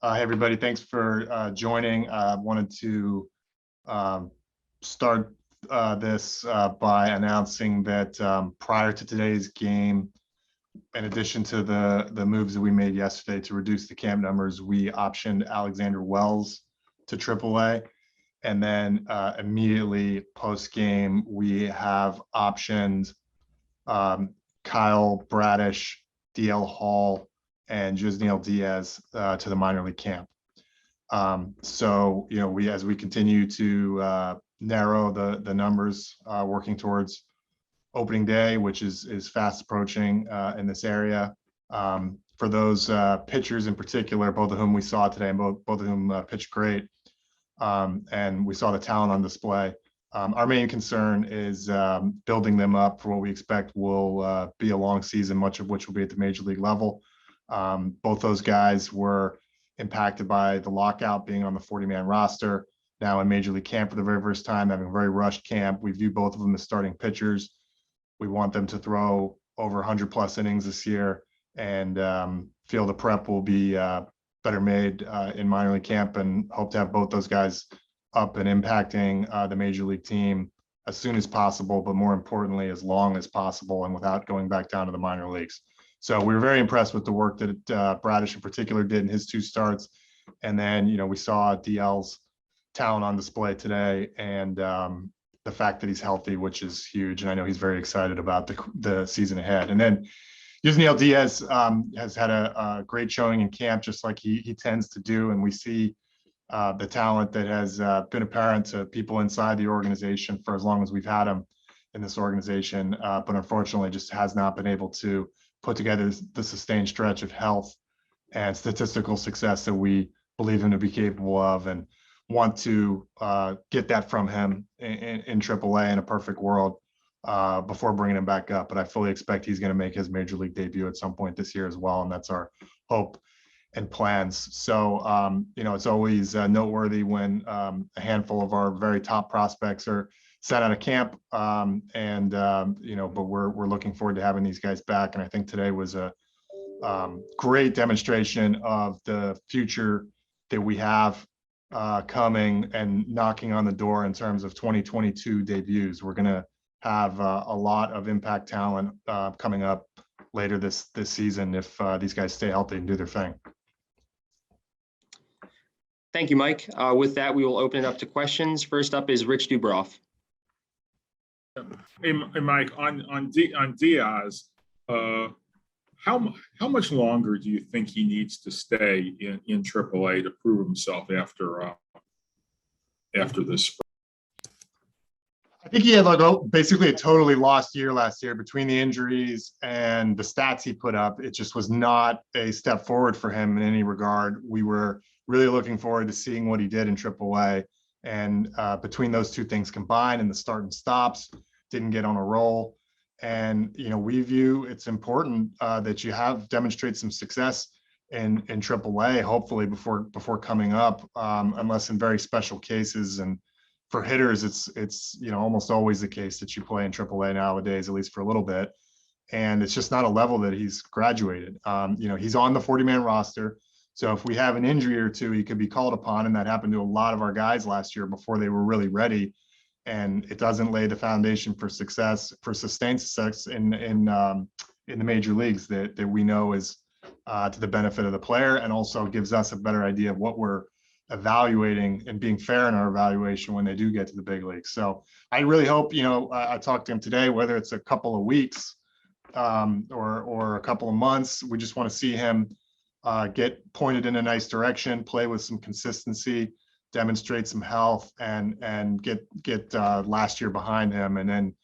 Hey, everybody. Thanks for joining. I wanted to start this by announcing that prior to today's game, in addition to the moves that we made yesterday to reduce the camp numbers, we optioned Alexander Wells to AAA. And then immediately post-game, we have optioned Kyle Bradish, DL Hall, and Yusniel Diaz to the minor league camp. So, as we continue to narrow the numbers, working towards opening day, which is fast approaching in this area. For those pitchers in particular, both of whom we saw today and both of whom pitched great, and we saw the talent on display. Our main concern is building them up for what we expect will be a long season, much of which will be at the major league level. Both those guys were impacted by the lockout, being on the 40-man roster, now in major league camp for the very first time, having a very rushed camp. We view both of them as starting pitchers. We want them to throw over 100+ innings this year, and feel the prep will be better made in minor league camp, and hope to have both those guys up and impacting the major league team as soon as possible, but more importantly, as long as possible, and without going back down to the minor leagues. So we were very impressed with the work that Bradish in particular did in his 2 starts. And then, we saw DL's talent on display today, and the fact that he's healthy, which is huge. And I know he's very excited about the season ahead. And then Yusniel Diaz has had a great showing in camp, just like he tends to do. And we see the talent that has been apparent to people inside the organization for as long as we've had him in this organization, but unfortunately just has not been able to put together the sustained stretch of health and statistical success that we believe him to be capable of, and want to get that from him in AAA in a perfect world before bringing him back up. But I fully expect he's going to make his major league debut at some point this year as well, and that's our hope and plans. So, it's always noteworthy when a handful of our very top prospects are sent out of camp, but we're looking forward to having these guys back. And I think today was a great demonstration of the future that we have coming and knocking on the door in terms of 2022 debuts. We're going to have a lot of impact talent coming up later this season if these guys stay healthy and do their thing. Thank you, Mike. With that, we will open it up to questions. First up is Rich Dubroff. Hey, Mike, on Diaz, how much longer do you think he needs to stay in AAA to prove himself after this? I think he had basically a totally lost year last year between the injuries and the stats he put up. It just was not a step forward for him in any regard. We were really looking forward to seeing what he did in AAA, and between those 2 things combined, and the start and stops, didn't get on a roll. And we view it's important that you demonstrate some success in AAA, hopefully before coming up, unless in very special cases. And for hitters, it's almost always the case that you play in AAA nowadays, at least for a little bit. And it's just not a level that he's graduated. He's on the 40-man roster. So if we have an injury or 2, he could be called upon, and that happened to a lot of our guys last year before they were really ready. And it doesn't lay the foundation for sustained success in the major leagues that we know is to the benefit of the player, and also gives us a better idea of what we're evaluating and being fair in our evaluation when they do get to the big leagues. So I really hope, I talked to him today, whether it's a couple of weeks or a couple of months, we just want to see him get pointed in a nice direction, play with some consistency, demonstrate some health, and get last year behind him. And then,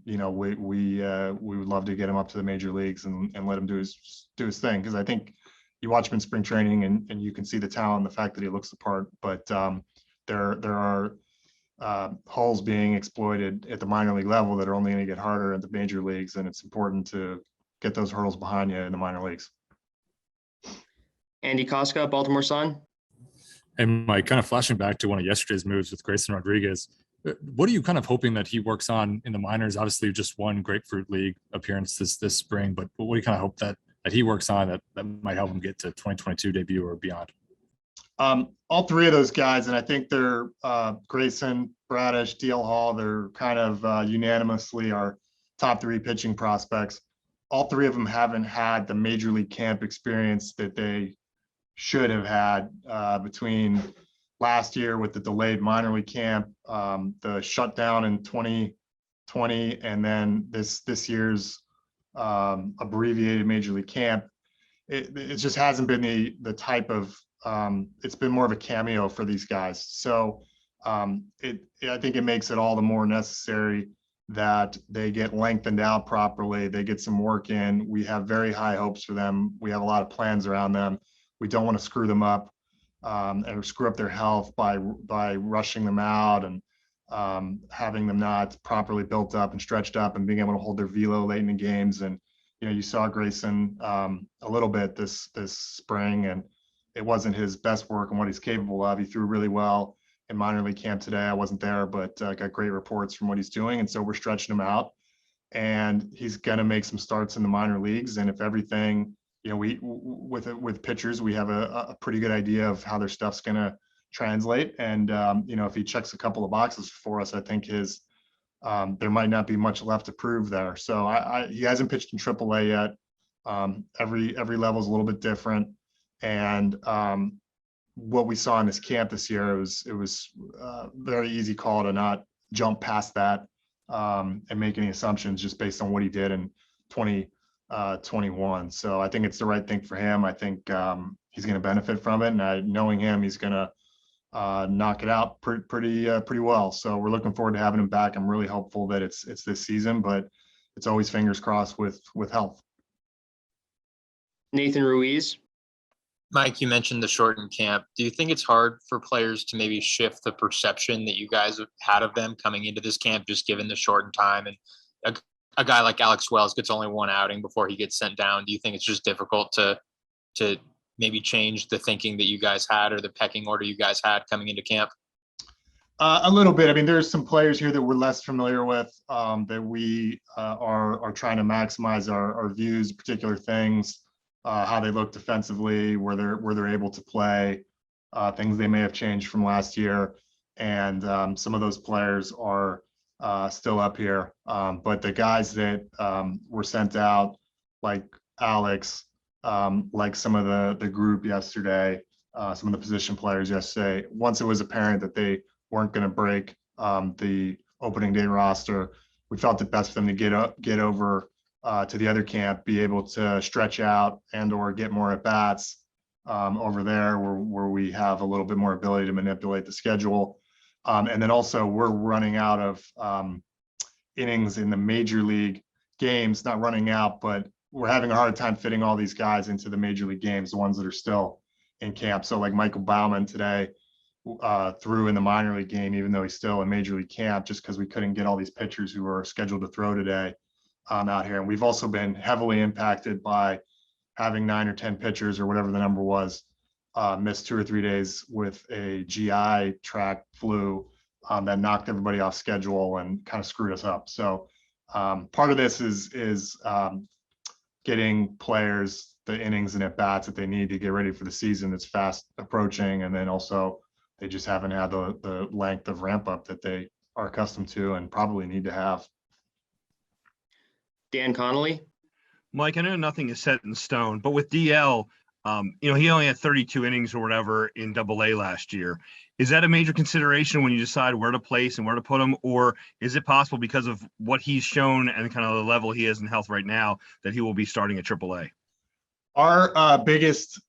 we would love to get him up to the major leagues and let him do his thing. Because I think you watch him in spring training and you can see the talent, the fact that he looks the part, but there are holes being exploited at the minor league level that are only going to get harder at the major leagues. And it's important to get those hurdles behind you in the minor leagues. Andy Koska, Baltimore Sun. Hey, Mike, kind of flashing back to one of yesterday's moves with Grayson Rodriguez. What are you kind of hoping that he works on in the minors? Obviously, just one Grapefruit League appearance this spring, but what do you kind of hope that he works on that might help him get to 2022 debut or beyond? All three of those guys, and I think they're Grayson, Bradish, DL Hall, they're kind of unanimously our top three pitching prospects. All three of them haven't had the major league camp experience that they should have had between last year with the delayed minor league camp, the shutdown in 2020, and then this year's abbreviated major league camp. It just hasn't been the type of it's been more of a cameo for these guys. So I think it makes it all the more necessary that they get lengthened out properly. They get some work in. We have very high hopes for them. We have a lot of plans around them. We don't want to screw them up and screw up their health by rushing them out and having them not properly built up and stretched up and being able to hold their velo late in the games. And you saw Grayson a little bit this spring, and it wasn't his best work and what he's capable of. He threw really well in minor league camp today. I wasn't there, but got great reports from what he's doing. And so we're stretching him out, and he's going to make some starts in the minor leagues. And if everything, with pitchers, we have a pretty good idea of how their stuff's going to translate. And, if he checks a couple of boxes for us, I think there might not be much left to prove there. So he hasn't pitched in AAA yet. Every level is a little bit different. And what we saw in this camp this year, it was very easy call to not jump past that and make any assumptions just based on what he did in 2021. So I think it's the right thing for him. I think he's going to benefit from it, and knowing him, he's going to knock it out pretty well. So we're looking forward to having him back. I'm really hopeful that it's this season, but it's always fingers crossed with health. Nathan Ruiz. Mike, you mentioned the shortened camp. Do you think it's hard for players to maybe shift the perception that you guys have had of them coming into this camp, just given the shortened time? And a guy like Alex Wells gets only one outing before he gets sent down. Do you think it's just difficult to maybe change the thinking that you guys had or the pecking order you guys had coming into camp? A little bit. I mean, there's some players here that we're less familiar with that we are trying to maximize our views, particular things. How they look defensively, where they're able to play, things they may have changed from last year, and some of those players are still up here. But the guys that were sent out, like Alex, like some of the group yesterday, some of the position players yesterday, once it was apparent that they weren't going to break the opening day roster, we felt it best for them to get over to the other camp, be able to stretch out and or get more at bats over there where we have a little bit more ability to manipulate the schedule. And then also we're running out of innings in the major league games, not running out, but we're having a hard time fitting all these guys into the major league games, the ones that are still in camp. So like Michael Baumann today threw in the minor league game, even though he's still in major league camp, just because we couldn't get all these pitchers who were scheduled to throw today out here. And we've also been heavily impacted by having 9 or 10 pitchers or whatever the number was missed 2 or 3 days with a GI tract flu that knocked everybody off schedule and kind of screwed us up. So part of this is getting players the innings and at bats that they need to get ready for the season that's fast approaching. And then also they just haven't had the length of ramp up that they are accustomed to and probably need to have. Dan Connolly. Mike, I know nothing is set in stone, but with DL, he only had 32 innings or whatever in AA last year. Is that a major consideration when you decide where to place and where to put him? Or is it possible because of what he's shown and kind of the level he is in health right now that he will be starting at AAA? Our biggest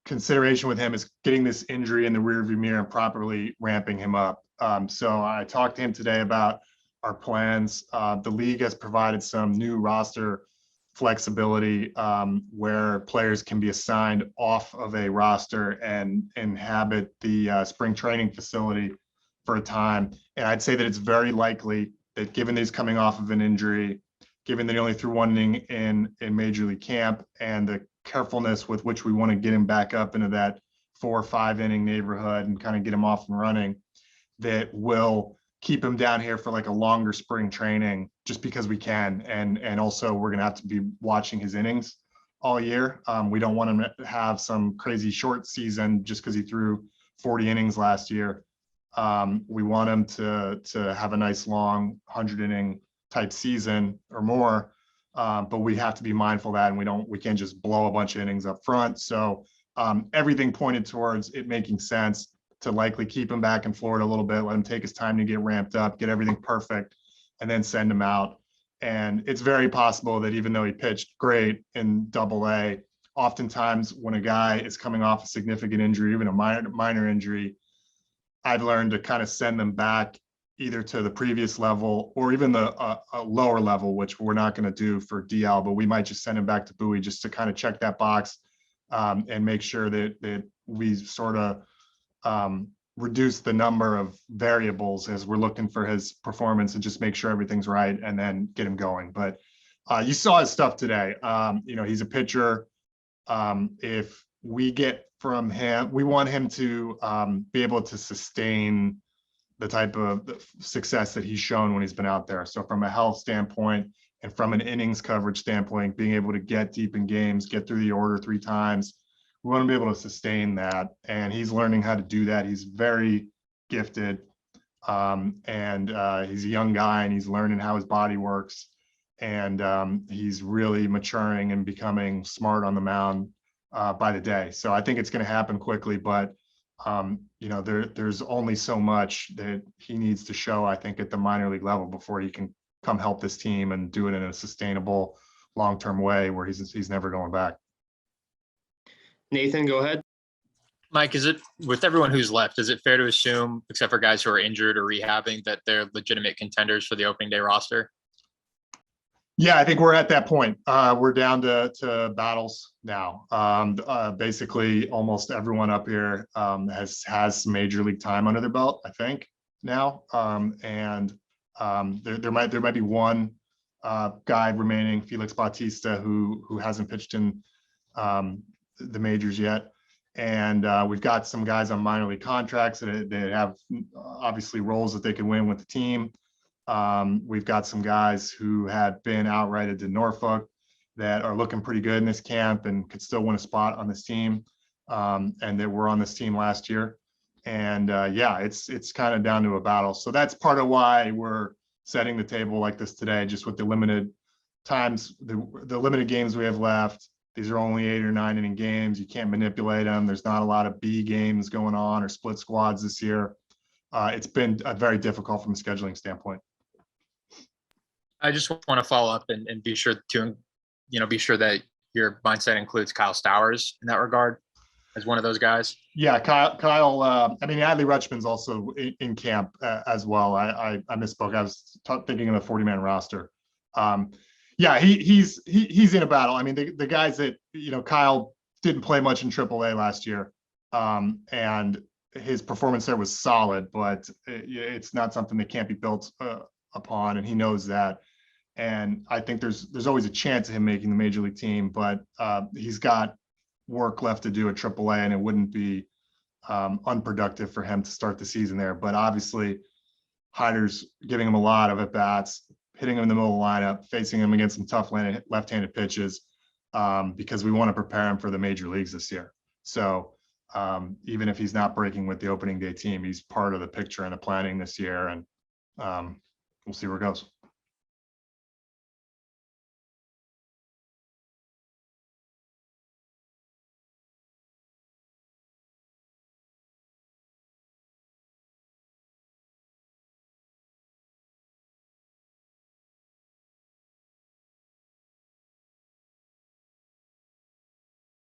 consideration with him is getting this injury in the rearview mirror and properly ramping him up. So I talked to him today about our plans. The league has provided some new roster flexibility where players can be assigned off of a roster and inhabit the spring training facility for a time. And I'd say that it's very likely that given that he's coming off of an injury, given that he only threw 1 inning in major league camp, and the carefulness with which we want to get him back up into that 4 or 5 inning neighborhood and kind of get him off and running, that will keep him down here for like a longer spring training just because we can. And also we're going to have to be watching his innings all year. We don't want him to have some crazy short season just because he threw 40 innings last year. We want him to have a nice long 100-inning type season or more. But we have to be mindful of that, and we can't just blow a bunch of innings up front. So everything pointed towards it making sense to likely keep him back in Florida a little bit, let him take his time to get ramped up, get everything perfect, and then send him out. And it's very possible that even though he pitched great in Double-A, oftentimes when a guy is coming off a significant injury, even a minor injury, I've learned to kind of send them back either to the previous level or even a lower level, which we're not going to do for DL, but we might just send him back to Bowie just to kind of check that box and make sure that we sort of reduce the number of variables as we're looking for his performance and just make sure everything's right and then get him going. But you saw his stuff today. He's a pitcher. If we get from him, we want him to be able to sustain the type of success that he's shown when he's been out there. So from a health standpoint and from an innings coverage standpoint, being able to get deep in games, get through the order 3 times, we want to be able to sustain that. And he's learning how to do that. He's very gifted. And he's a young guy and he's learning how his body works. And he's really maturing and becoming smart on the mound by the day. So I think it's going to happen quickly, but there's only so much that he needs to show, I think, at the minor league level before he can come help this team and do it in a sustainable long-term way where he's never going back. Nathan, go ahead. Mike, is it, with everyone who's left, is it fair to assume, except for guys who are injured or rehabbing, that they're legitimate contenders for the opening day roster? Yeah, I think we're at that point. We're down to battles now. Basically, almost everyone up here has some major league time under their belt, I think, now. There might be one guy remaining, Felix Bautista, who hasn't pitched in the majors yet. And we've got some guys on minor league contracts that have obviously roles that they can win with the team. We've got some guys who had been outrighted to Norfolk that are looking pretty good in this camp and could still win a spot on this team, and that were on this team last year. And it's kind of down to a battle. So that's part of why we're setting the table like this today, just with the limited times, the limited games we have left. These are only 8 or 9 inning games. You can't manipulate them. There's not a lot of B games going on or split squads this year. It's been very difficult from a scheduling standpoint. I just want to follow up and be sure that your mindset includes Kyle Stowers in that regard as one of those guys. Yeah, Kyle. Adley Rutschman's also in camp as well. I misspoke. I was thinking of the 40-man roster. He's in a battle. I mean, the guys that, Kyle didn't play much in AAA last year, and his performance there was solid, but it's not something that can't be built upon, and he knows that. And I think there's always a chance of him making the major league team, but he's got work left to do at AAA, and it wouldn't be unproductive for him to start the season there. But obviously, Hyder's giving him a lot of at-bats, hitting him in the middle of the lineup, facing him against some tough left-handed pitches, because we want to prepare him for the major leagues this year. So even if he's not breaking with the opening day team, he's part of the picture and the planning this year, and we'll see where it goes.